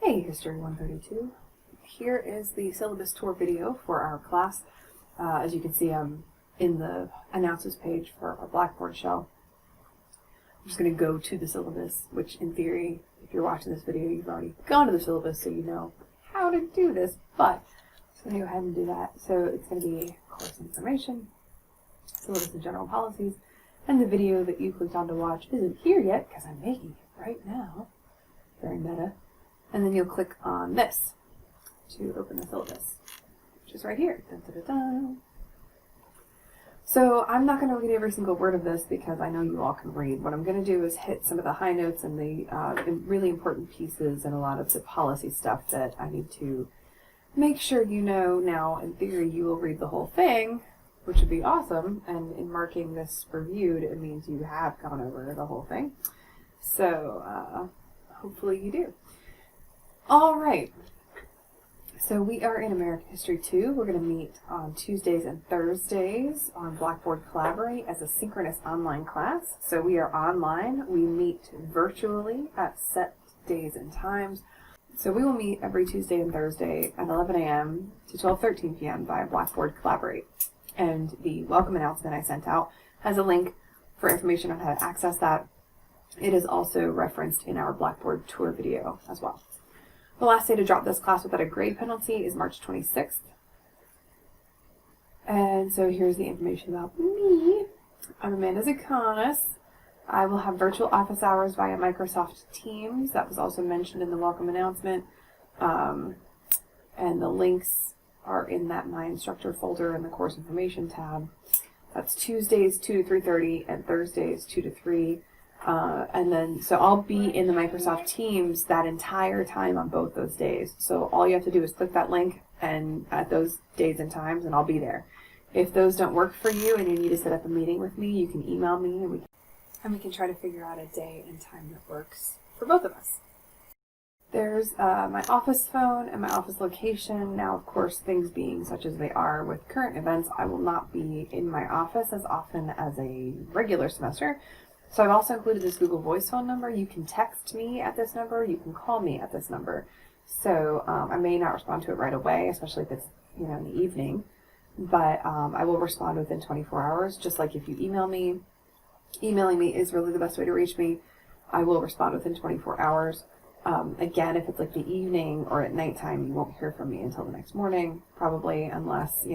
Hey, History 132. Here is the syllabus tour video for our class. As you can see, I'm in the announcements page for our Blackboard shell. I'm just going to go to the syllabus, which in theory, if you're watching this video, you've already gone to the syllabus, so you know how to do this. But I'm just going to go ahead and do that. So it's going to be course information, syllabus and general policies, and the video that you clicked on to watch isn't here yet because I'm making it right now. Very meta. And then you'll click on this to open the syllabus, which is right here. Dun, dun, dun, dun. So I'm not going to read every single word of this because I know you all can read. What I'm going to do is hit some of the high notes and the really important pieces and a lot of the policy stuff that I need to make sure you know. Now, in theory, you will read the whole thing, which would be awesome. And in marking this reviewed, it means you have gone over the whole thing. So hopefully you do. All right, so we are in American History 2. We're going to meet on Tuesdays and Thursdays on Blackboard Collaborate as a synchronous online class. So we are online. We meet virtually at set days and times. So we will meet every Tuesday and Thursday at 11 a.m. to 12:13 p.m. via Blackboard Collaborate. And the welcome announcement I sent out has a link for information on how to access that. It is also referenced in our Blackboard tour video as well. The last day to drop this class without a grade penalty is March 26th. And so here's the information about me. I'm Amanda Zakanis. I will have virtual office hours via Microsoft Teams. That was also mentioned in the welcome announcement. And the links are in that My Instructor folder in the Course Information tab. That's Tuesdays 2 to 3:30 and Thursdays 2 to 3. And then, so I'll be in the Microsoft Teams that entire time on both those days. So all you have to do is click that link and at those days and times, and I'll be there. If those don't work for you and you need to set up a meeting with me, you can email me and we can try to figure out a day and time that works for both of us. There's my office phone and my office location. Now, of course, things being such as they are with current events, I will not be in my office as often as a regular semester. So I've also included this Google Voice phone number. You can text me at this number. You can call me at this number. So I may not respond to it right away, especially if it's in the evening. But I will respond within 24 hours. Just like if you email me, emailing me is really the best way to reach me. I will respond within 24 hours. Again, if it's like the evening or at nighttime, you won't hear from me until the next morning, probably, unless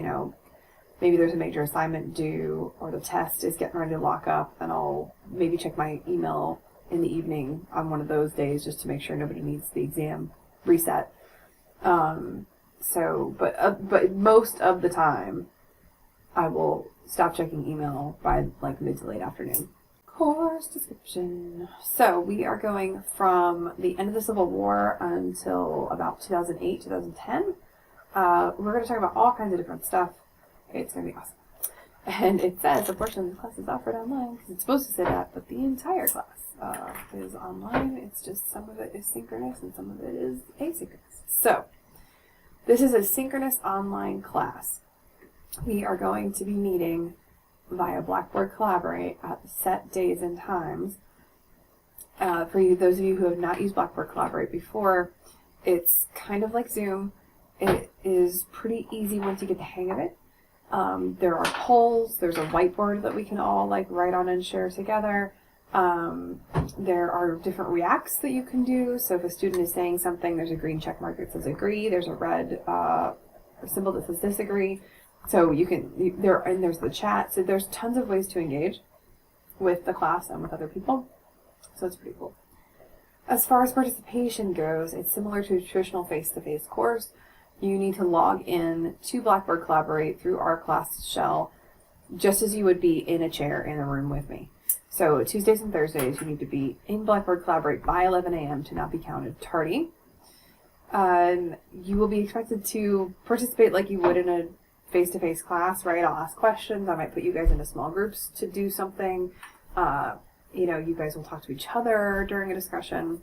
maybe there's a major assignment due or the test is getting ready to lock up, and I'll maybe check my email in the evening on one of those days just to make sure nobody needs the exam reset. But most of the time I will stop checking email by like mid to late afternoon. Course description. So we are going from the end of the Civil War until about 2008, 2010. We're going to talk about all kinds of different stuff. It's going to be awesome. And it says a portion of the class is offered online because it's supposed to say that, but the entire class is online. It's just some of it is synchronous and some of it is asynchronous. So this is a synchronous online class. We are going to be meeting via Blackboard Collaborate at set days and times. For you, those of you who have not used Blackboard Collaborate before, it's kind of like Zoom. It is pretty easy once you get the hang of it. There are polls, there's a whiteboard that we can all write on and share together. There are different reacts that you can do. So if a student is saying something, there's a green check mark that says agree, there's a red symbol that says disagree. So you can, and there's the chat. So there's tons of ways to engage with the class and with other people. So it's pretty cool. As far as participation goes, it's similar to a traditional face-to-face course. You need to log in to Blackboard Collaborate through our class shell, just as you would be in a chair in a room with me. So Tuesdays and Thursdays, you need to be in Blackboard Collaborate by 11 a.m. to not be counted tardy. You will be expected to participate like you would in a face-to-face class, right? I'll ask questions. I might put you guys into small groups to do something. You guys will talk to each other during a discussion.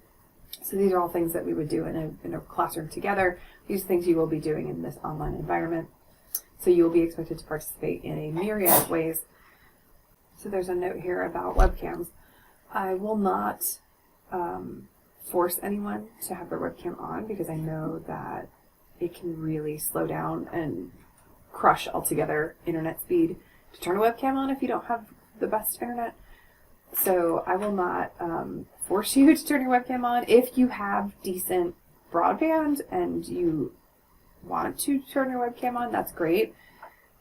So these are all things that we would do in a classroom together. These are things you will be doing in this online environment. So you will be expected to participate in a myriad of ways. So there's a note here about webcams. I will not force anyone to have their webcam on, because I know that it can really slow down and crush altogether internet speed to turn a webcam on if you don't have the best internet. So I will not force you to turn your webcam on. If you have decent broadband and you want to turn your webcam on, that's great.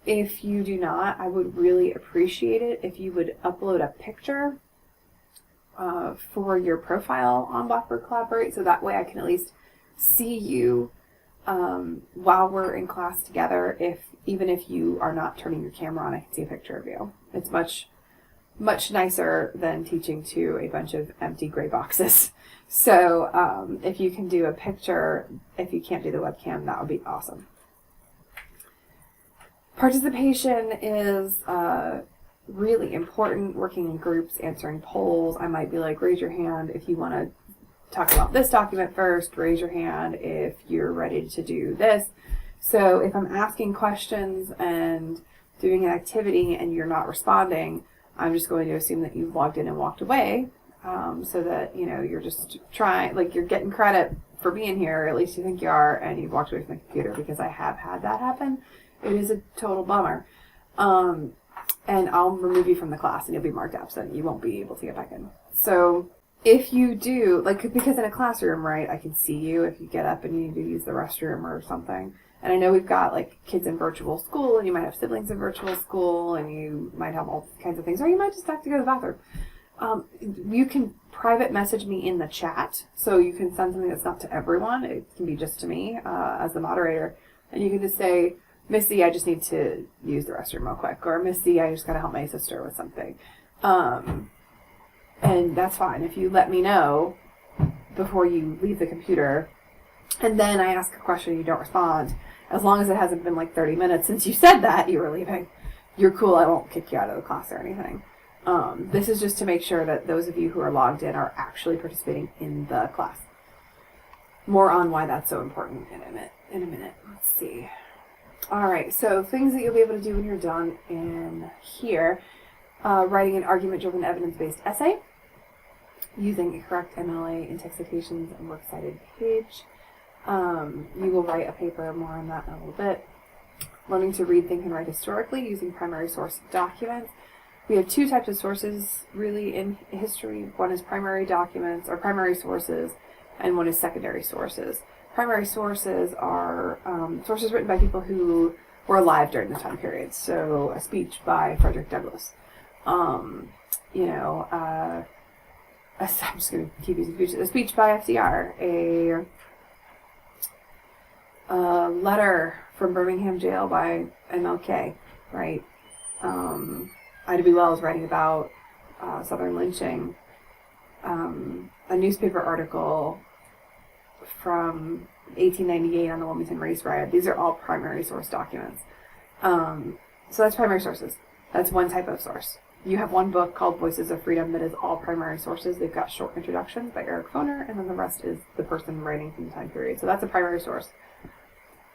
If you do not, I would really appreciate it if you would upload a picture for your profile on Blackboard Collaborate, so that way I can at least see you while we're in class together. Even if you are not turning your camera on, I can see a picture of you. It's much nicer than teaching to a bunch of empty gray boxes. So if you can do a picture, if you can't do the webcam, that would be awesome. Participation is really important. Working in groups, answering polls. I might be like, raise your hand if you want to talk about this document first. Raise your hand if you're ready to do this. So if I'm asking questions and doing an activity and you're not responding, I'm just going to assume that you've logged in and walked away, so that, you know, you're just trying, like, you're getting credit for being here, or at least you think you are, and you've walked away from the computer, because I have had that happen. It is a total bummer. And I'll remove you from the class and you'll be marked absent. You won't be able to get back in. So if you do, like, because in a classroom, right, I can see you if you get up and you need to use the restroom or something. And I know we've got, like, kids in virtual school, and you might have siblings in virtual school, and you might have all kinds of things, or you might just have to go to the bathroom. You can private message me in the chat, so you can send something that's not to everyone. It can be just to me as the moderator, and you can just say, Missy, I just need to use the restroom real quick, or Missy, I just got to help my sister with something. And that's fine. If you let me know before you leave the computer, and then I ask a question and you don't respond, as long as it hasn't been like 30 minutes since you said that you were leaving, you're cool. I won't kick you out of the class or anything. This is just to make sure that those of you who are logged in are actually participating in the class. More on why that's so important in a minute. Let's see. All right, so things that you'll be able to do when you're done in here. Writing an argument-driven evidence-based essay, using a correct MLA in text citations and works cited page. You will write a paper, more on that in a little bit. Learning to read, think, and write historically using primary source documents. We have two types of sources really in history. One is primary documents or primary sources, and one is secondary sources. Primary sources are sources written by people who were alive during the time period. So a speech by Frederick Douglass. I'm just going to keep using speeches. A speech by FDR. A letter from Birmingham jail by MLK, right? Ida B. Wells writing about Southern lynching. A newspaper article from 1898 on the Wilmington Race Riot. These are all primary source documents. So that's primary sources. That's one type of source. You have one book called Voices of Freedom that is all primary sources. They've got short introductions by Eric Foner, and then the rest is the person writing from the time period. So that's a primary source.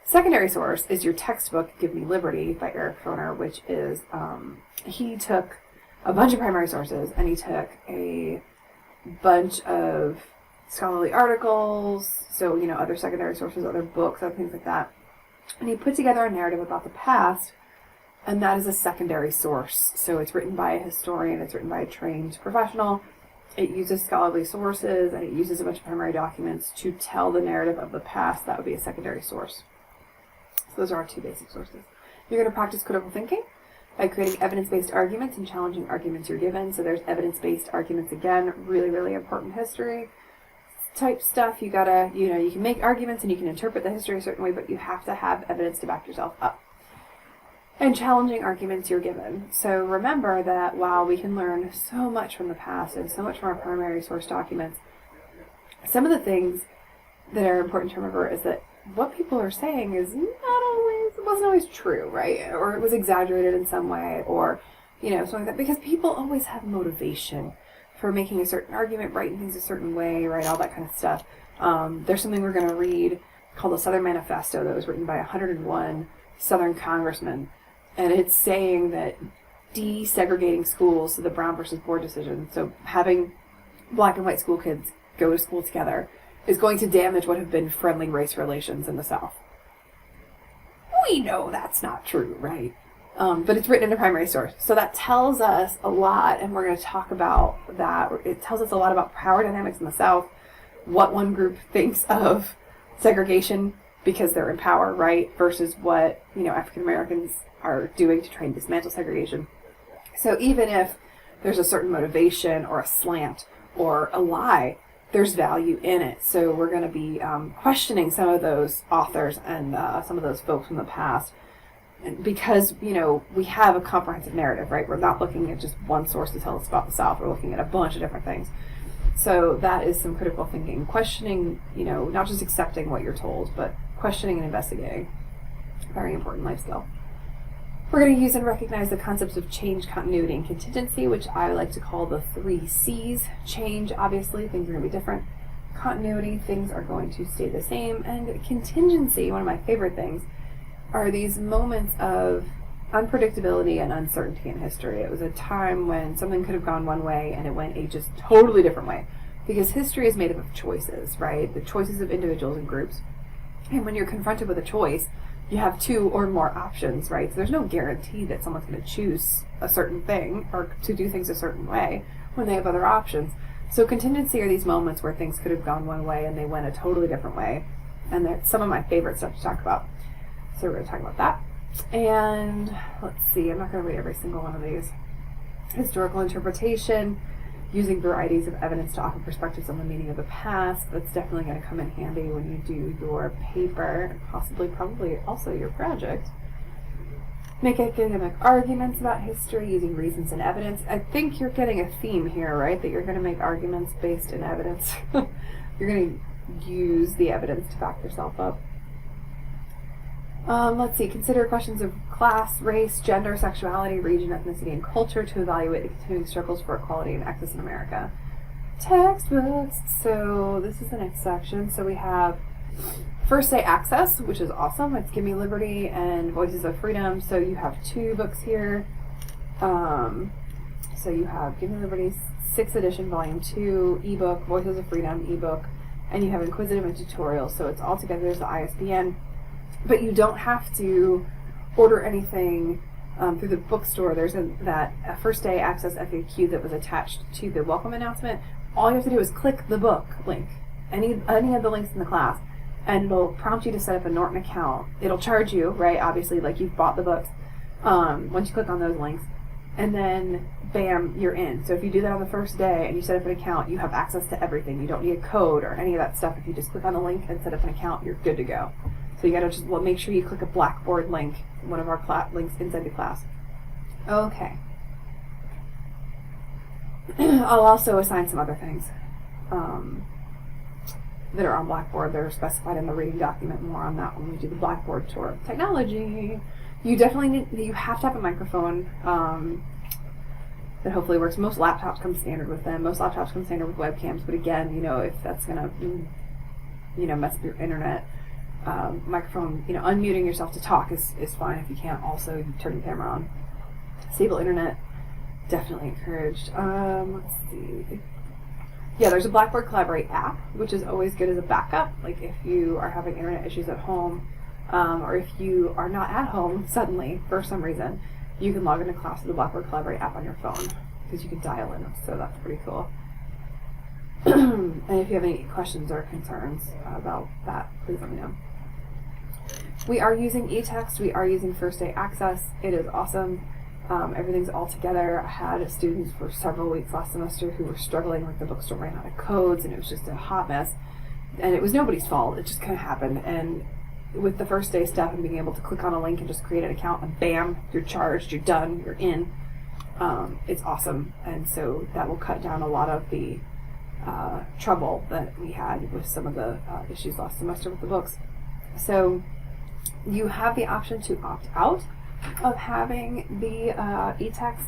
Secondary source is your textbook, Give Me Liberty by Eric Foner, which is, he took a bunch of primary sources, and he took a bunch of scholarly articles, so, you know, other secondary sources, other books, other things like that. And he put together a narrative about the past, and that is a secondary source. So it's written by a historian, it's written by a trained professional. It uses scholarly sources, and it uses a bunch of primary documents to tell the narrative of the past. That would be a secondary source. So those are our two basic sources. You're going to practice critical thinking by creating evidence-based arguments and challenging arguments you're given. So there's evidence-based arguments again, really, really important history type stuff. You gotta, you can make arguments and you can interpret the history a certain way, but you have to have evidence to back yourself up. And challenging arguments you're given. So remember that while we can learn so much from the past and so much from our primary source documents, some of the things that are important to remember is that what people are saying is it wasn't always true, right? Or it was exaggerated in some way, or, something like that. Because people always have motivation for making a certain argument, writing things a certain way, right? All that kind of stuff. There's something we're going to read called the Southern Manifesto that was written by 101 Southern congressmen. And it's saying that desegregating schools, so the Brown versus Board decision, so having black and white school kids go to school together, is going to damage what have been friendly race relations in the South. We know that's not true, right? But it's written in a primary source. So that tells us a lot, and we're going to talk about that. It tells us a lot about power dynamics in the South, what one group thinks of segregation because they're in power, right, versus what, African Americans are doing to try and dismantle segregation. So even if there's a certain motivation or a slant or a lie, there's value in it. So we're going to be questioning some of those authors and some of those folks from the past, because, we have a comprehensive narrative, right? We're not looking at just one source to tell us about the South. We're looking at a bunch of different things. So that is some critical thinking, questioning, not just accepting what you're told, but questioning and investigating. Very important life skill. We're going to use and recognize the concepts of change, continuity, and contingency, which I like to call the 3 C's. Change, obviously, things are going to be different. Continuity, things are going to stay the same. And contingency, one of my favorite things, are these moments of unpredictability and uncertainty in history. It was a time when something could have gone one way and it went a just totally different way. Because history is made up of choices, right? The choices of individuals and groups. And when you're confronted with a choice, you have 2 or more options, right? So there's no guarantee that someone's going to choose a certain thing or to do things a certain way when they have other options. So contingency are these moments where things could have gone one way and they went a totally different way. And that's some of my favorite stuff to talk about. So we're going to talk about that. And let's see, I'm not going to read every single one of these. Historical interpretation, using varieties of evidence to offer perspectives on the meaning of the past. That's definitely going to come in handy when you do your paper, and possibly, probably also your project. Make academic arguments about history using reasons and evidence. I think you're getting a theme here, right? That you're going to make arguments based in evidence. You're going to use the evidence to back yourself up. Let's see, consider questions of class, race, gender, sexuality, region, ethnicity, and culture to evaluate the continuing struggles for equality and access in America. Textbooks. So this is the next section. So we have First Day Access, which is awesome. It's Give Me Liberty and Voices of Freedom. So you have 2 books here. So you have Give Me Liberty, 6th edition, volume 2, ebook, Voices of Freedom, ebook, and you have Inquisitive and Tutorial. So it's all together. There's the ISBN. But you don't have to order anything through the bookstore. There's that First Day Access FAQ that was attached to the welcome announcement. All you have to do is click the book link, any of the links in the class, and it'll prompt you to set up a Norton account. It'll charge you, right, obviously, like you've bought the books, once you click on those links. And then, bam, you're in. So if you do that on the first day and you set up an account, you have access to everything. You don't need a code or any of that stuff. If you just click on the link and set up an account, you're good to go. So you gotta just make sure you click a Blackboard link, one of our links inside the class. Okay. I'll also assign some other things that are on Blackboard that are specified in the reading document. More on that when we do the Blackboard tour. Technology. You have to have a microphone that hopefully works. Most laptops come standard with them. Most laptops come standard with webcams. But again, if that's gonna, mess up your internet. Microphone, unmuting yourself to talk is fine. If you can't, also turn your camera on. Stable internet, definitely encouraged. Let's see. Yeah, there's a Blackboard Collaborate app, which is always good as a backup. Like if you are having internet issues at home, or if you are not at home suddenly for some reason, you can log into class with the Blackboard Collaborate app on your phone because you can dial in. So that's pretty cool. And if you have any questions or concerns about that, please let me know. We are using eText. We are using First Day Access. It is awesome. Everything's all together. I had students for several weeks last semester who were struggling. Like the bookstore ran out of codes and it was just a hot mess. And it was nobody's fault. It just kind of happened. And with the First Day stuff and being able to click on a link and just create an account and bam, you're charged, you're done, you're in. It's awesome. And so that will cut down a lot of the trouble that we had with some of the issues last semester with the books. So you have the option to opt out of having the eText.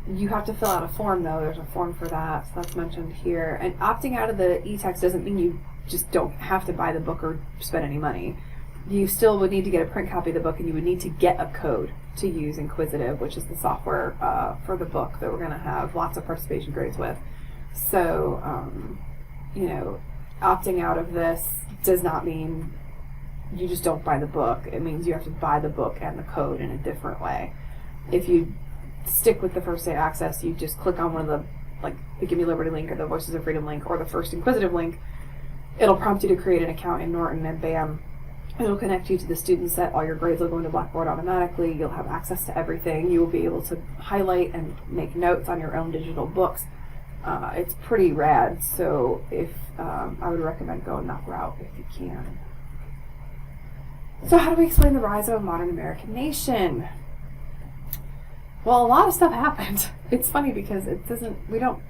You have to fill out a form though. There's a form for that, so that's mentioned here. And opting out of the eText doesn't mean you just don't have to buy the book or spend any money. You still would need to get a print copy of the book, and you would need to get a code to use Inquisitive, which is the software for the book that we're going to have lots of participation grades with. So you know, opting out of this does not mean you just don't buy the book. It means you have to buy the book and the code in a different way. If you stick with the first day access, you just click on one of the, like the Give Me Liberty link or the Voices of Freedom link or the First Inquisitive link, it'll prompt you to create an account in Norton, and bam, it'll connect you to the student set. All your grades will go into Blackboard automatically. You'll have access to everything. You will be able to highlight and make notes on your own digital books. It's pretty rad, so if I would recommend going that route if you can. So how do we explain the rise of a modern American nation? Well, a lot of stuff happened. It's funny because we don't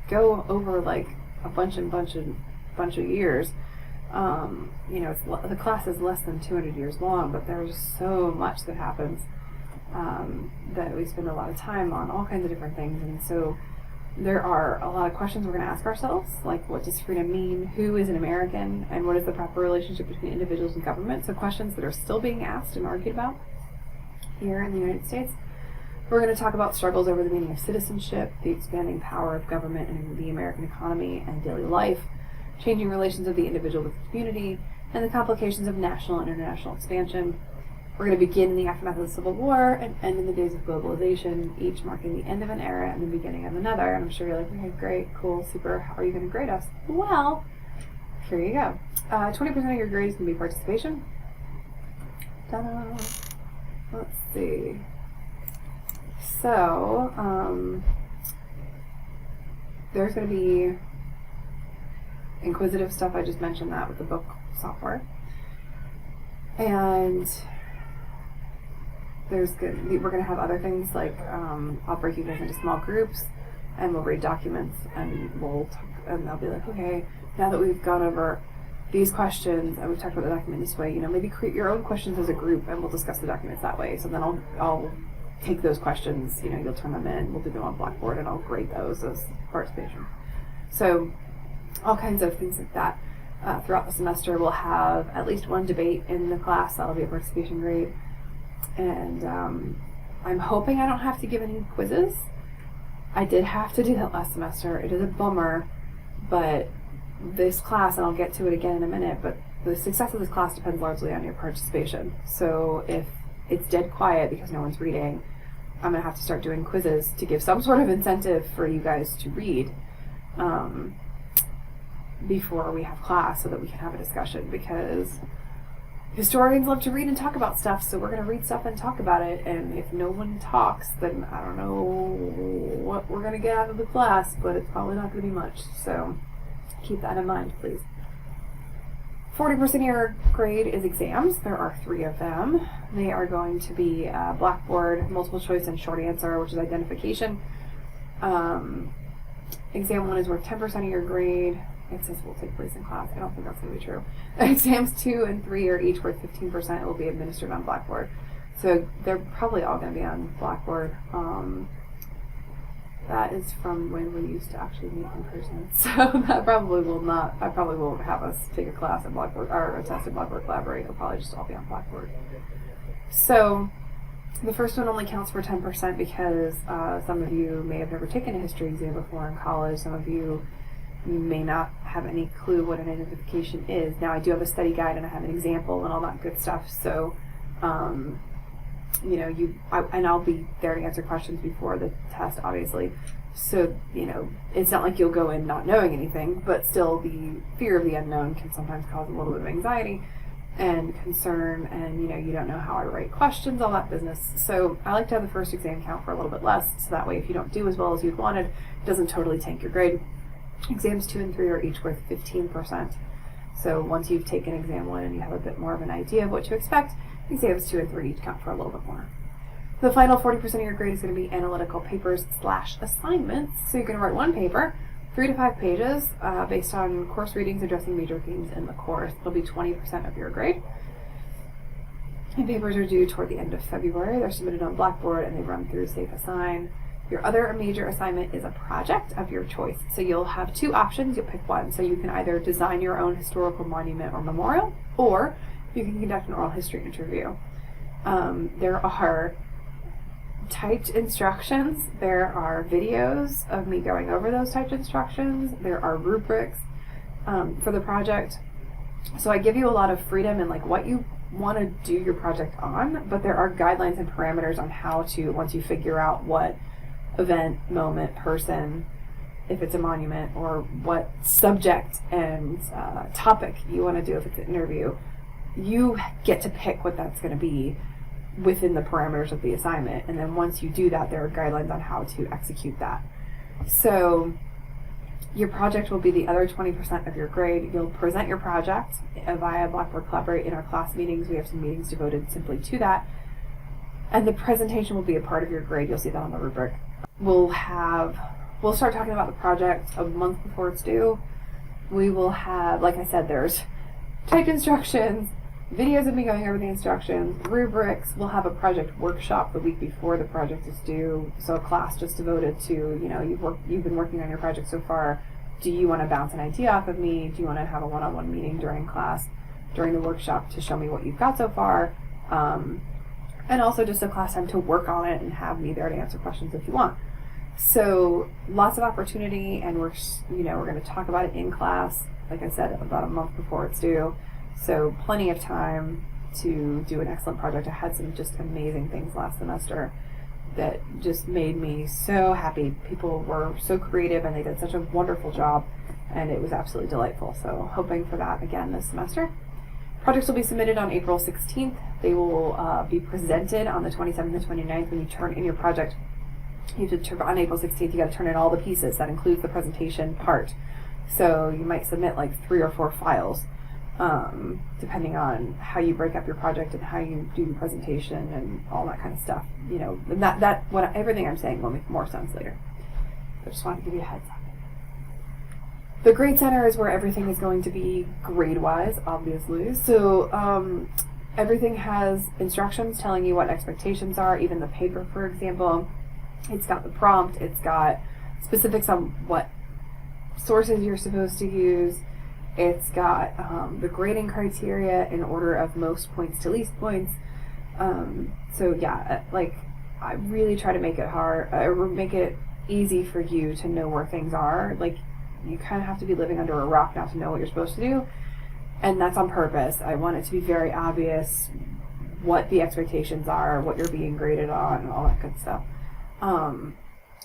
go over like a bunch of years. You know, the class is less than 200 years long, but there's so much that happens that we spend a lot of time on all kinds of different things. And so there are a lot of questions we're going to ask ourselves, like what does freedom mean, who is an American, and what is the proper relationship between individuals and government. So questions that are still being asked and argued about here in the United States. We're going to talk about struggles over the meaning of citizenship, the expanding power of government in the American economy and daily life, changing relations of the individual with the community, and the complications of national and international expansion. We're going to begin in the aftermath of the Civil War and end in the days of globalization, each marking the end of an era and the beginning of another. And I'm sure you're like, okay, great, cool, super, how are you going to grade us? Well, here you go. 20% of your grade is going to be participation. Ta-da! Let's see. So, there's going to be inquisitive stuff. I just mentioned that with the book software. And we're going to have other things like I'll break you guys into small groups and we'll read documents and we'll talk, and I'll be like, okay, now that we've gone over these questions and we've talked about the document this way, you know, maybe create your own questions as a group and we'll discuss the documents that way. So then I'll take those questions, you know, you'll turn them in, we'll do them on Blackboard, and I'll grade those as participation. So all kinds of things like that. Throughout the semester, we'll have at least one debate in the class. That'll be a participation grade. And I'm hoping I don't have to give any quizzes. I did have to do that last semester. It is a bummer, but this class, and I'll get to it again in a minute, but the success of this class depends largely on your participation. So if it's dead quiet because no one's reading, I'm going to have to start doing quizzes to give some sort of incentive for you guys to read before we have class so that we can have a discussion, because historians love to read and talk about stuff, so we're going to read stuff and talk about it, and if no one talks, then I don't know what we're going to get out of the class, but it's probably not going to be much, so keep that in mind, please. 40% of your grade is exams. There are 3 of them. They are going to be Blackboard, multiple choice, and short answer, which is identification. Exam 1 is worth 10% of your grade. It says will take place in class. I don't think that's going to be true. Exams 2 and 3 are each worth 15%. It will be administered on Blackboard. So they're probably all going to be on Blackboard. That is from when we used to actually meet in person. So that probably will not, I probably won't have us take a class at Blackboard, or a test at Blackboard Collaborate. It'll probably just all be on Blackboard. So the first one only counts for 10% because some of you may have never taken a history exam before in college. Some of you may not have any clue what an identification is. Now, I do have a study guide and I have an example and all that good stuff. So, you know, and I'll be there to answer questions before the test, obviously. So, you know, it's not like you'll go in not knowing anything, but still the fear of the unknown can sometimes cause a little bit of anxiety and concern, and, you know, you don't know how I write questions, all that business. So I like to have the first exam count for a little bit less, so that way if you don't do as well as you'd wanted, it doesn't totally tank your grade. Exams 2 and 3 are each worth 15%. So once you've taken exam 1 and you have a bit more of an idea of what to expect, exams 2 and 3 each count for a little bit more. The final 40% of your grade is going to be analytical papers / assignments. So you're going to write one paper, 3 to 5 pages, based on course readings addressing major themes in the course. It'll be 20% of your grade. And papers are due toward the end of February. They're submitted on Blackboard and they run through Safe Assign. Your other major assignment is a project of your choice. So you'll have 2 options, you'll pick one. So you can either design your own historical monument or memorial, or you can conduct an oral history interview. There are typed instructions, there are videos of me going over those typed instructions, there are rubrics, for the project. So I give you a lot of freedom in like what you want to do your project on, but there are guidelines and parameters on how to, once you figure out what event, moment, person, if it's a monument, or what subject and topic you want to do if it's an interview, you get to pick what that's going to be within the parameters of the assignment. And then once you do that, there are guidelines on how to execute that. So your project will be the other 20% of your grade. You'll present your project via Blackboard Collaborate in our class meetings. We have some meetings devoted simply to that. And the presentation will be a part of your grade. You'll see that on the rubric. We'll start talking about the project a month before it's due. We will have, like I said, there's typed instructions, videos of me going over the instructions, rubrics. We'll have a project workshop the week before the project is due. So a class just devoted to, you know, you've been working on your project so far. Do you want to bounce an idea off of me? Do you want to have a one-on-one meeting during class, during the workshop, to show me what you've got so far? And also just a class time to work on it and have me there to answer questions if you want. So lots of opportunity, and we're going to talk about it in class, like I said, about a month before it's due. So plenty of time to do an excellent project. I had some just amazing things last semester that just made me so happy. People were so creative and they did such a wonderful job, and it was absolutely delightful. So hoping for that again this semester. Projects will be submitted on April 16th. They will be presented on the 27th and 29th. When you turn in your project, you have to on April 16th, you got to turn in all the pieces. That includes the presentation part. So you might submit like 3 or 4 files, depending on how you break up your project and how you do the presentation and all that kind of stuff. You know, and everything I'm saying will make more sense later. I just wanted to give you a heads up. The grade center is where everything is going to be grade-wise, obviously. So everything has instructions telling you what expectations are. Even the paper, for example, it's got the prompt. It's got specifics on what sources you're supposed to use. It's got the grading criteria in order of most points to least points. So yeah, like I really try to make it hard, or make it easy for you to know where things are. Like you kind of have to be living under a rock not to know what you're supposed to do, and that's on purpose. I want it to be very obvious what the expectations are, what you're being graded on, and all that good stuff.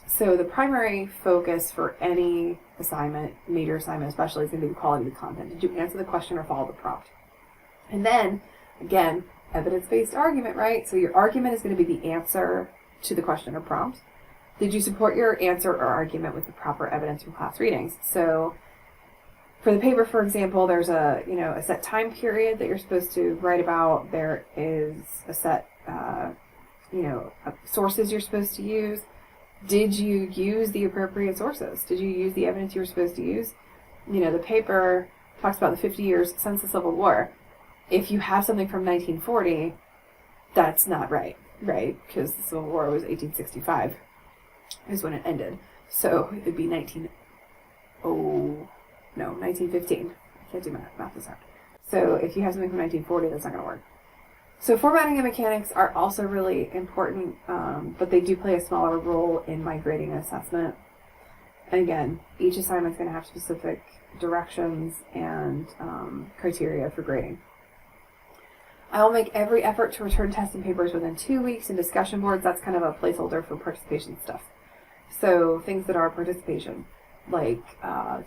So the primary focus for any assignment, major assignment especially, is going to be the quality of the content. Did you answer the question or follow the prompt? And then, again, evidence-based argument, right? So your argument is going to be the answer to the question or prompt. Did you support your answer or argument with the proper evidence from class readings? So for the paper, for example, there's a set time period that you're supposed to write about. There is a set sources you're supposed to use. Did you use the appropriate sources? Did you use the evidence you were supposed to use? The paper talks about the 50 years since the Civil War. If you have something from 1940, that's not right? Because the Civil War was 1865 is when it ended. So it'd be 1915. I can't do math. Math is hard. So if you have something from 1940, that's not going to work. So formatting and mechanics are also really important, but they do play a smaller role in my grading and assessment. And again, each assignment is going to have specific directions and criteria for grading. I will make every effort to return tests and papers within 2 weeks, and discussion boards, that's kind of a placeholder for participation stuff. So things that are participation, like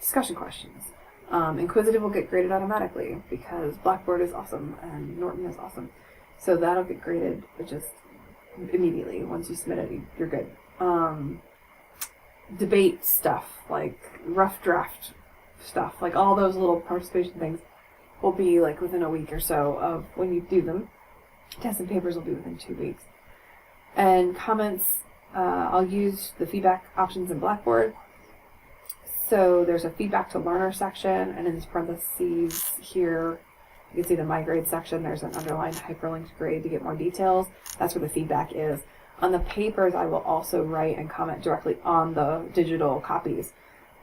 discussion questions. Inquisitive will get graded automatically because Blackboard is awesome and Norton is awesome. So that'll get graded just immediately. Once you submit it, you're good. Debate stuff, like rough draft stuff, like all those little participation things will be like within a week or so of when you do them. Tests and papers will be within 2 weeks. And comments, I'll use the feedback options in Blackboard. So there's a feedback to learner section, and in this parentheses here, you can see the My Grade section. There's an underlined hyperlinked grade to get more details. That's where the feedback is. On the papers, I will also write and comment directly on the digital copies.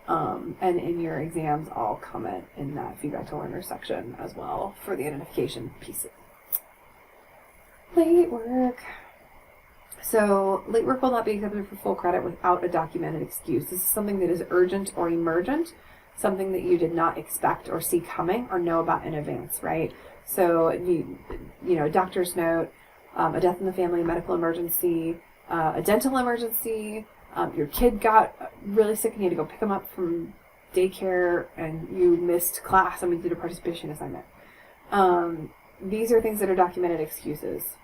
And in your exams, I'll comment in that feedback to learner section as well for the identification piece. Late work. So late work will not be accepted for full credit without a documented excuse. This is something that is urgent or emergent. something that you did not expect or see coming or know about in advance, right? So, you know, a doctor's note, a death in the family, a medical emergency, a dental emergency, your kid got really sick and you had to go pick them up from daycare and you missed class and we did a participation assignment. These are things that are documented excuses.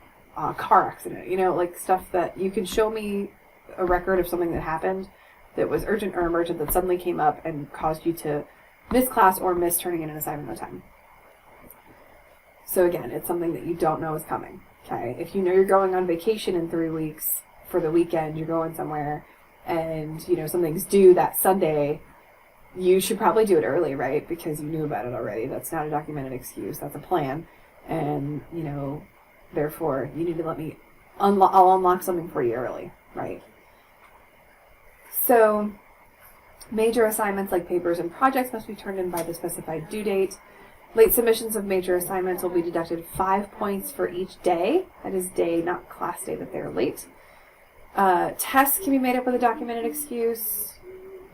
Car accident, you know, like stuff that you can show me a record of something that happened that was urgent or emergent that suddenly came up and caused you to miss class or miss turning in an assignment on time. So again, it's something that you don't know is coming. Okay, if you know you're going on vacation in 3 weeks for the weekend, you're going somewhere, and you know something's due that Sunday, you should probably do it early, right? Because you knew about it already. That's not a documented excuse. That's a plan, and you know, therefore, you need to let me I'll unlock something for you early, right? So, major assignments like papers and projects must be turned in by the specified due date. Late submissions of major assignments will be deducted 5 points for each day. That is day, not class day, that they're late. Tests can be made up with a documented excuse,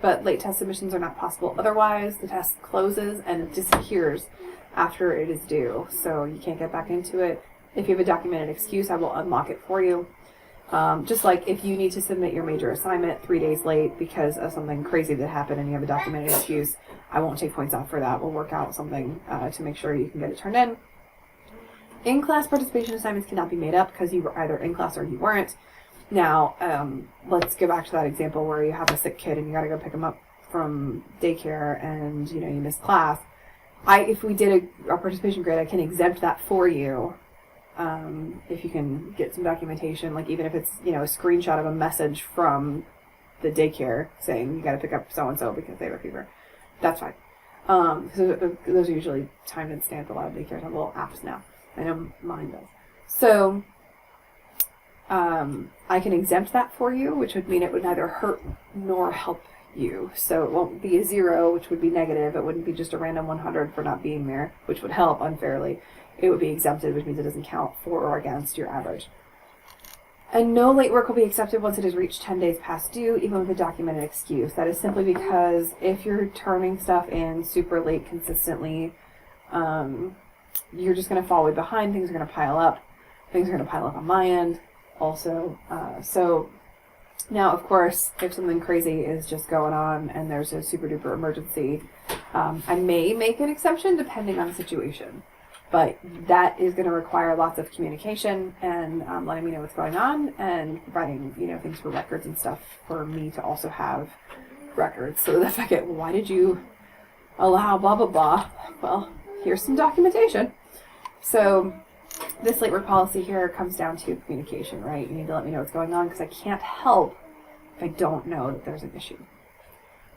but late test submissions are not possible. Otherwise, the test closes and it disappears after it is due. So you can't get back into it. If you have a documented excuse, I will unlock it for you. Just like if you need to submit your major assignment 3 days late because of something crazy that happened and you have a documented excuse, I won't take points off for that. We'll work out something to make sure you can get it turned in. In-class participation assignments cannot be made up because you were either in class or you weren't. Now, let's go back to that example where you have a sick kid and you got to go pick him up from daycare and, you know, you missed class. If we did a participation grade, I can exempt that for you. If you can get some documentation, like even if it's, you know, a screenshot of a message from the daycare saying you got to pick up so-and-so because they have a fever, that's fine. So those are usually timed and stamped. A lot of daycares have little apps now. I know mine does. So I can exempt that for you, which would mean it would neither hurt nor help you. So it won't be a 0, which would be negative. It wouldn't be just a random 100 for not being there, which would help unfairly. It would be exempted, which means it doesn't count for or against your average. And no late work will be accepted once it has reached 10 days past due, even with a documented excuse. That is simply because if you're turning stuff in super late consistently, you're just going to fall way behind. Things are going to pile up. Things are going to pile up on my end also. So now, of course, if something crazy is just going on and there's a super duper emergency, I may make an exception depending on the situation. But that is going to require lots of communication and letting me know what's going on and providing, you know, things for records and stuff for me to also have records. So that if I get, well, why did you allow blah, blah, blah? Well, here's some documentation. So this late work policy here comes down to communication, right? You need to let me know what's going on because I can't help if I don't know that there's an issue.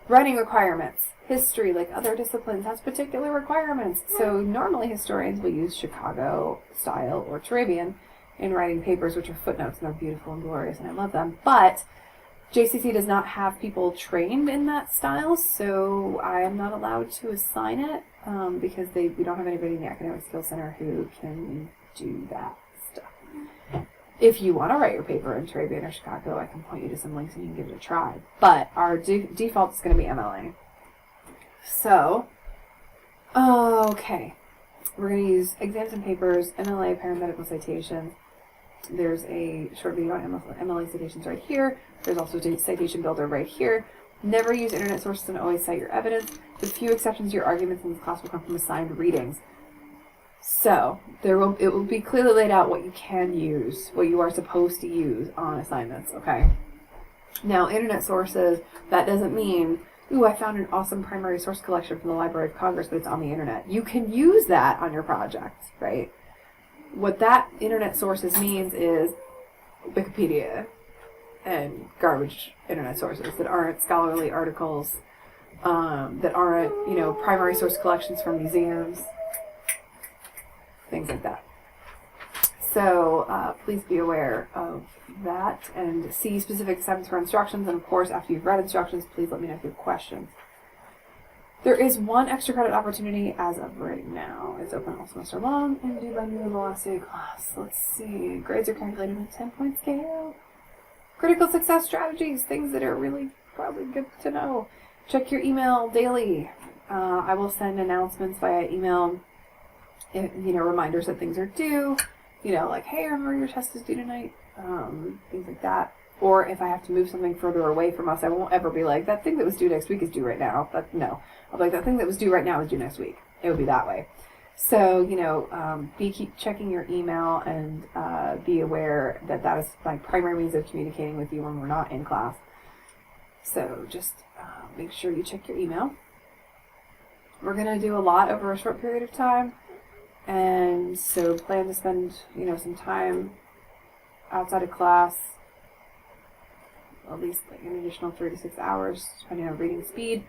Writing requirements. History, like other disciplines, has particular requirements. So normally historians will use Chicago style or Turabian in writing papers, which are footnotes, and they're beautiful and glorious, and I love them. But JCC does not have people trained in that style, so I am not allowed to assign it because we don't have anybody in the Academic Skills Center who can do that stuff. If you want to write your paper in Turabian or Chicago, I can point you to some links and you can give it a try. But our default is going to be MLA. So, okay, we're going to use exams and papers, MLA, paramedical citations. There's a short video on MLA citations right here. There's also a citation builder right here. Never use internet sources and always cite your evidence. The few exceptions to your arguments in this class will come from assigned readings. So, it will be clearly laid out what you can use, what you are supposed to use on assignments, okay? Now, internet sources, that doesn't mean, ooh, I found an awesome primary source collection from the Library of Congress, but it's on the internet. You can use that on your project, right? What that internet sources means is Wikipedia and garbage internet sources that aren't scholarly articles, that aren't, you know, primary source collections from museums, things like that. So please be aware of that and see specific assignments for instructions. And of course, after you've read instructions, please let me know if you have questions. There is one extra credit opportunity as of right now. It's open all semester long and due by noon of the last day of class. Let's see. Grades are calculated on a 10-point scale. Critical success strategies, things that are really probably good to know. Check your email daily. I will send announcements via email, reminders that things are due, like, hey, remember your test is due tonight, things like that. Or if I have to move something further away from us, I won't ever be like, that thing that was due next week is due right now. No. I'll be like, that thing that was due right now is due next week. It would be that way. So, keep checking your email and be aware that that is my primary means of communicating with you when we're not in class. So just make sure you check your email. We're going to do a lot over a short period of time. And so plan to spend, some time outside of class, at least like an additional 3 to 6 hours, depending on reading speed.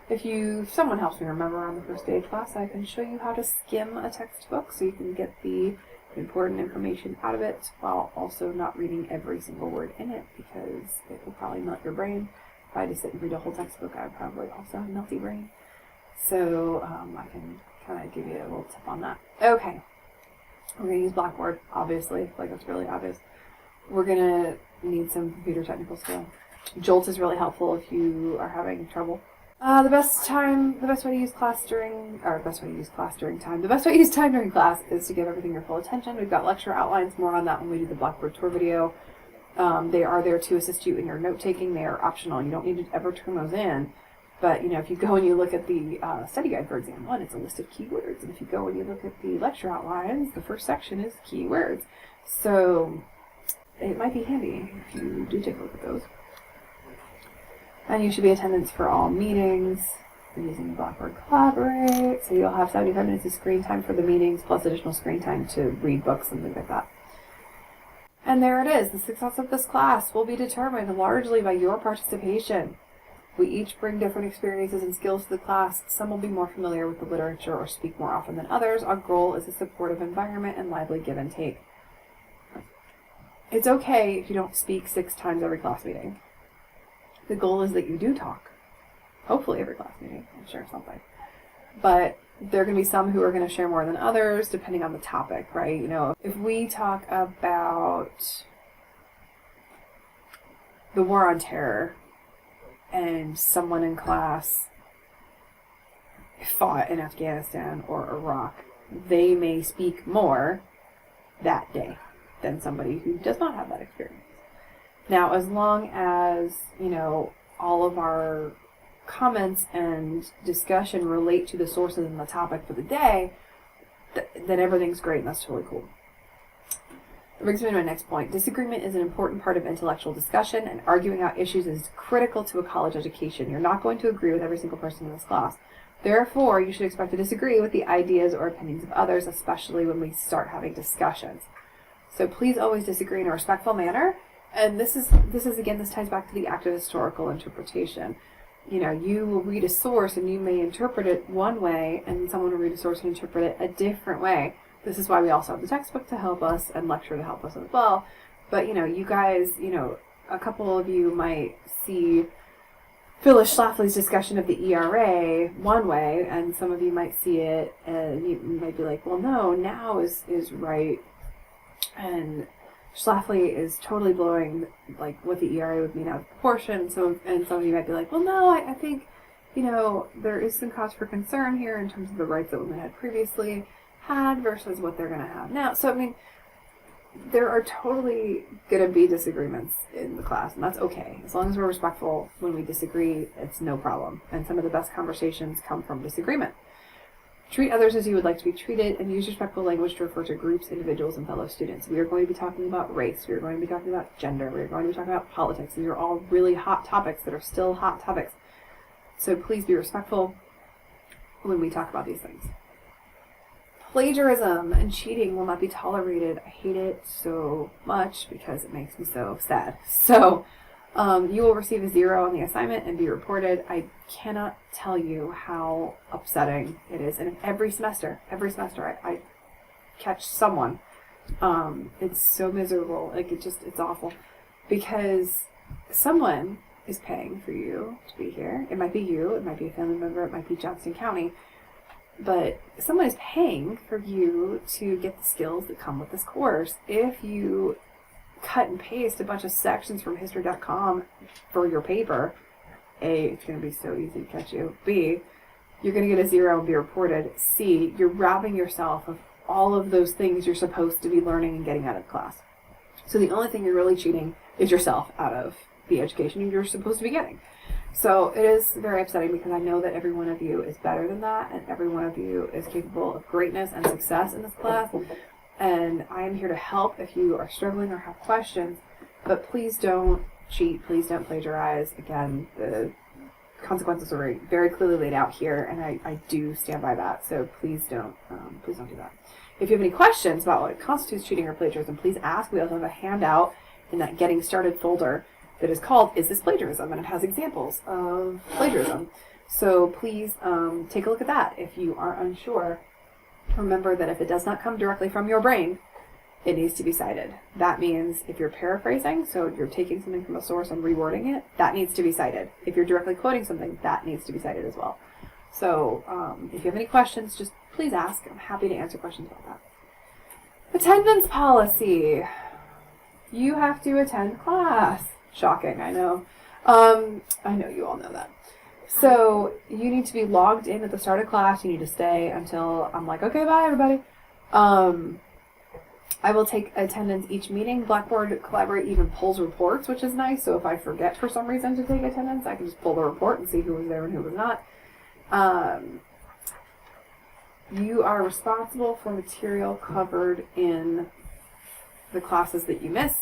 If someone helps me remember on the first day of class, I can show you how to skim a textbook so you can get the important information out of it while also not reading every single word in it, because it will probably melt your brain. If I had to sit and read a whole textbook, I would probably also have a melty brain. So I can kind of give you a little tip on that. Okay, we're going to use Blackboard, obviously, like that's really obvious. We're going to need some computer technical skill. Jolt is really helpful if you are having trouble. The best way to use time during class is to give everything your full attention. We've got lecture outlines, more on that when we do the Blackboard tour video. They are there to assist you in your note-taking. They are optional. You don't need to ever turn those in. But, if you go and you look at the study guide for exam 1, it's a list of keywords. And if you go and you look at the lecture outlines, the first section is keywords. So it might be handy if you do take a look at those. And you should be attendance for all meetings. We're using Blackboard Collaborate. So you'll have 75 minutes of screen time for the meetings, plus additional screen time to read books and things like that. And there it is. The success of this class will be determined largely by your participation. We each bring different experiences and skills to the class. Some will be more familiar with the literature or speak more often than others. Our goal is a supportive environment and lively give and take. It's okay if you don't speak 6 times every class meeting. The goal is that you do talk. Hopefully every class meeting and share something. But there are going to be some who are going to share more than others depending on the topic, right? If we talk about the war on terror and someone in class fought in Afghanistan or Iraq, they may speak more that day than somebody who does not have that experience. Now, as long as, all of our comments and discussion relate to the sources and the topic for the day, then everything's great and that's totally cool. That brings me to my next point. Disagreement is an important part of intellectual discussion, and arguing out issues is critical to a college education. You're not going to agree with every single person in this class. Therefore, you should expect to disagree with the ideas or opinions of others, especially when we start having discussions. So please always disagree in a respectful manner. And this ties back to the active historical interpretation. You will read a source and you may interpret it one way, and someone will read a source and interpret it a different way. This is why we also have the textbook to help us and lecture to help us as well. But, you guys, a couple of you might see Phyllis Schlafly's discussion of the ERA one way, and some of you might see it and you might be like, well, no, now is right. And Schlafly is totally blowing like what the ERA would mean out of proportion. So, and some of you might be like, well, no, I think, there is some cause for concern here in terms of the rights that women had previously had versus what they're going to have now. So, there are totally going to be disagreements in the class, and that's okay. As long as we're respectful when we disagree, it's no problem. And some of the best conversations come from disagreement. Treat others as you would like to be treated, and use respectful language to refer to groups, individuals, and fellow students. We are going to be talking about race. We are going to be talking about gender. We are going to be talking about politics. These are all really hot topics that are still hot topics. So please be respectful when we talk about these things. Plagiarism and cheating will not be tolerated. I hate it so much because it makes me so sad. So you will receive a 0 on the assignment and be reported. I cannot tell you how upsetting it is. And every semester I catch someone. It's so miserable. Like it's awful. Because someone is paying for you to be here. It might be you, it might be a family member, it might be Johnston County. But someone is paying for you to get the skills that come with this course. If you cut and paste a bunch of sections from history.com for your paper, A, it's going to be so easy to catch you. B, you're going to get a 0 and be reported. C, you're robbing yourself of all of those things you're supposed to be learning and getting out of class. So the only thing you're really cheating is yourself out of the education you're supposed to be getting. So it is very upsetting because I know that every one of you is better than that, and every one of you is capable of greatness and success in this class. And I am here to help if you are struggling or have questions, but please don't cheat, please don't plagiarize. Again, the consequences are very, very clearly laid out here, and I do stand by that. So please don't do that. If you have any questions about what constitutes cheating or plagiarism, please ask. We also have a handout in that Getting Started folder that is called Is This Plagiarism? And it has examples of plagiarism. So please take a look at that. If you are unsure, remember that if it does not come directly from your brain, it needs to be cited. That means if you're paraphrasing, so you're taking something from a source and rewording it, that needs to be cited. If you're directly quoting something, that needs to be cited as well. So if you have any questions, just please ask. I'm happy to answer questions about that. Attendance policy. You have to attend class. Shocking, I know. I know you all know that. So you need to be logged in at the start of class. You need to stay until I'm like, okay, bye, everybody. I will take attendance each meeting. Blackboard Collaborate even pulls reports, which is nice. So if I forget for some reason to take attendance, I can just pull the report and see who was there and who was not. You are responsible for material covered in the classes that you miss.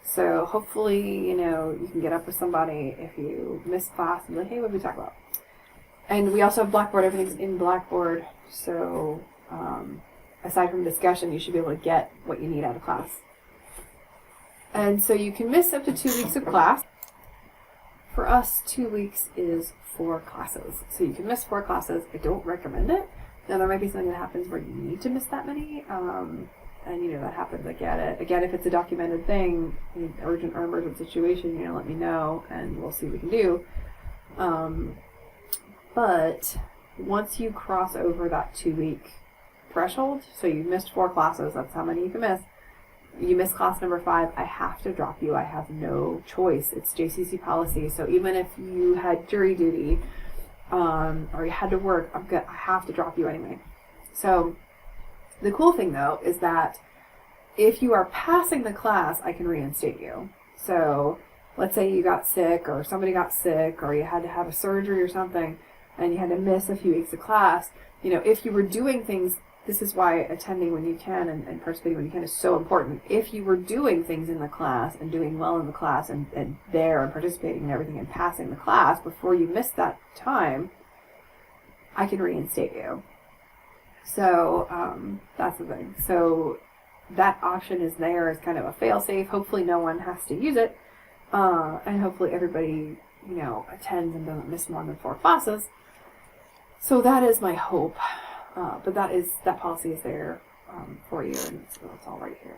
So hopefully, you can get up with somebody if you miss class and be like, hey, what did we talk about? And we also have Blackboard. Everything's in Blackboard. So aside from discussion, you should be able to get what you need out of class. And so you can miss up to 2 weeks of class. For us, 2 weeks is 4 classes. So you can miss 4 classes. I don't recommend it. Now, there might be something that happens where you need to miss that many. And that happens. I get it. Again, if it's a documented thing, an urgent or emergent situation, let me know and we'll see what we can do. But once you cross over that 2-week threshold, so you missed 4 classes, that's how many you can miss. You miss class number 5, I have to drop you. I have no choice. It's JCC policy. So even if you had jury duty or you had to work, I have to drop you anyway. So the cool thing, though, is that if you are passing the class, I can reinstate you. So let's say you got sick or somebody got sick or you had to have a surgery or something and you had to miss a few weeks of class. If you were doing things, this is why attending when you can and participating when you can is so important. If you were doing things in the class and doing well in the class and there and participating and everything and passing the class before you missed that time, I can reinstate you. So that's the thing. So that option is there as kind of a fail-safe. Hopefully no one has to use it. And hopefully everybody, attends and doesn't miss more than 4 classes. So that is my hope. But that policy is there for you, and it's all right here.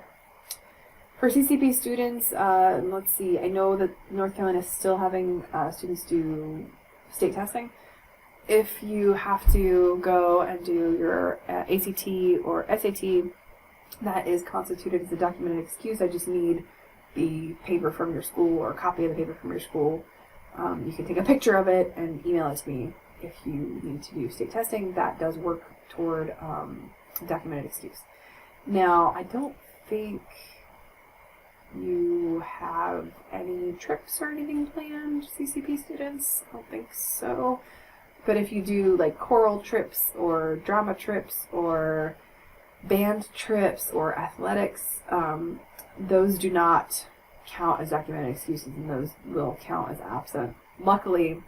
For CCP students, let's see, I know that North Carolina is still having students do state testing. If you have to go and do your ACT or SAT, that is constituted as a documented excuse. I just need the paper from your school or a copy of the paper from your school. You can take a picture of it and email it to me if you need to do state testing. That does work toward a documented excuse. Now, I don't think you have any trips or anything planned, CCP students. I don't think so. But if you do like choral trips or drama trips or band trips or athletics, those do not count as documented excuses and those will count as absent. Luckily,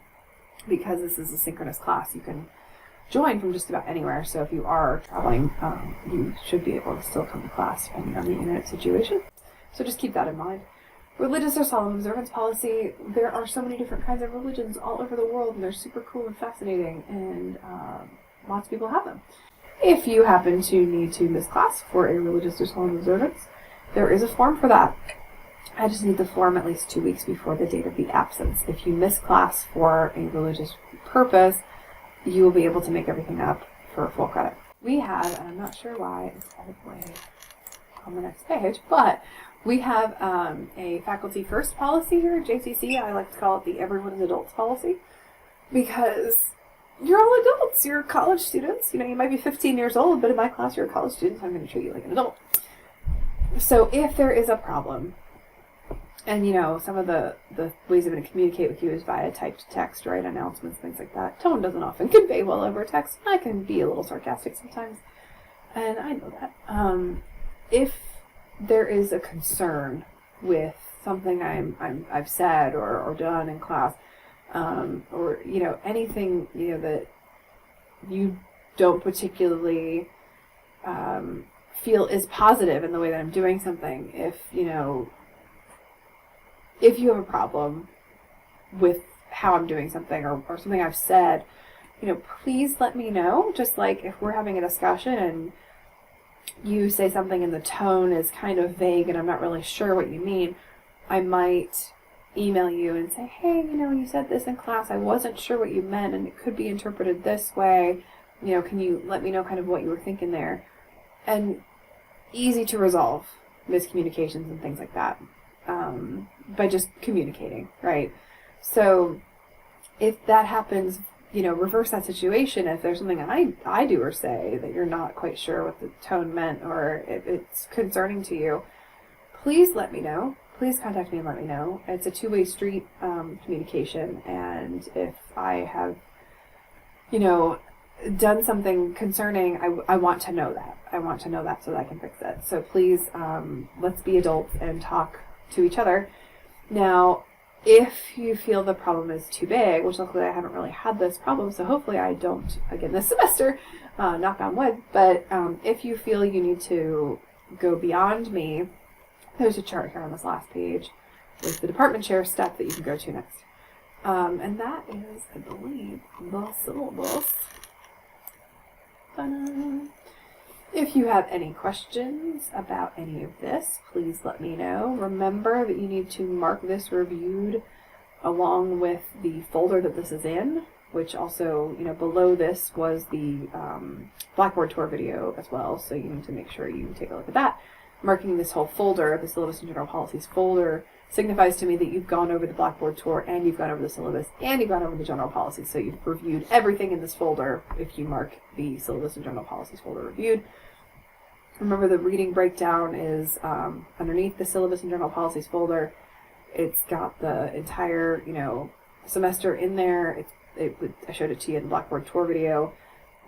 because this is a synchronous class, you can join from just about anywhere. So if you are traveling, you should be able to still come to class depending on the internet situation. So just keep that in mind. Religious or solemn observance policy. There are so many different kinds of religions all over the world, and they're super cool and fascinating, and lots of people have them. If you happen to need to miss class for a religious or solemn observance, there is a form for that. I just need the form at least 2 weeks before the date of the absence. If you miss class for a religious purpose, you will be able to make everything up for full credit. We have, and I'm not sure why, it's all the way on the next page, but we have a faculty first policy here at JCC. I like to call it the everyone is adults policy, because you're all adults. You're college students. You know, you might be 15 years old, but in my class you're a college student, so I'm going to treat you like an adult. So if there is a problem, and you know, some of the ways I'm going to communicate with you is via typed text, right? Announcements, things like that. Tone doesn't often convey well over text. I can be a little sarcastic sometimes, and I know that. If there is a concern with something I've said or done in class, or you know, anything, you know, that you don't particularly feel is positive in the way that I'm doing something, if you know, if you have a problem with how I'm doing something or something I've said, you know, please let me know. Just like if we're having a discussion and you say something and the tone is kind of vague and I'm not really sure what you mean, I might email you and say, hey, you know, you said this in class, I wasn't sure what you meant and it could be interpreted this way. You know, can you let me know kind of what you were thinking there? And easy to resolve miscommunications and things like that. By just communicating, right? So if that happens, you know, reverse that situation. If there's something I do or say that you're not quite sure what the tone meant, or if it's concerning to you, please let me know. Please contact me and let me know. It's a two-way street, communication, and if I have, you know, done something concerning, I want to know that. I want to know that so that I can fix it. So please, let's be adults and talk to each other. Now, if you feel the problem is too big, which luckily I haven't really had this problem, so hopefully I don't again this semester, knock on wood, but if you feel you need to go beyond me, there's a chart here on this last page with the department chair step that you can go to next. And that is, I believe, the syllabus. Ta-da! If you have any questions about any of this, please let me know. Remember that you need to mark this reviewed along with the folder that this is in, which also, you know, below this was the Blackboard tour video as well, so you need to make sure you take a look at that. Marking this whole folder, the Syllabus and General Policies folder, signifies to me that you've gone over the Blackboard tour and you've gone over the syllabus and you've gone over the general policies. So you've reviewed everything in this folder if you mark the Syllabus and General Policies folder reviewed. Remember, the reading breakdown is underneath the Syllabus and General Policies folder. It's got the entire, you know, semester in there. I showed it to you in the Blackboard tour video.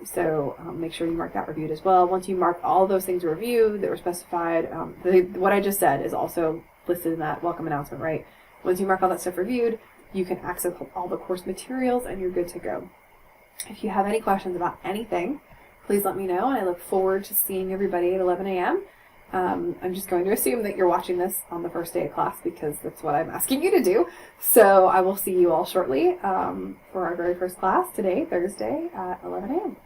So make sure you mark that reviewed as well. Once you mark all those things reviewed that were specified, what I just said is also listed in that welcome announcement, right? Once you mark all that stuff reviewed, you can access all the course materials and you're good to go. If you have any questions about anything, please let me know, and I look forward to seeing everybody at 11 a.m. I'm just going to assume that you're watching this on the first day of class because that's what I'm asking you to do. So I will see you all shortly for our very first class today, Thursday, at 11 a.m.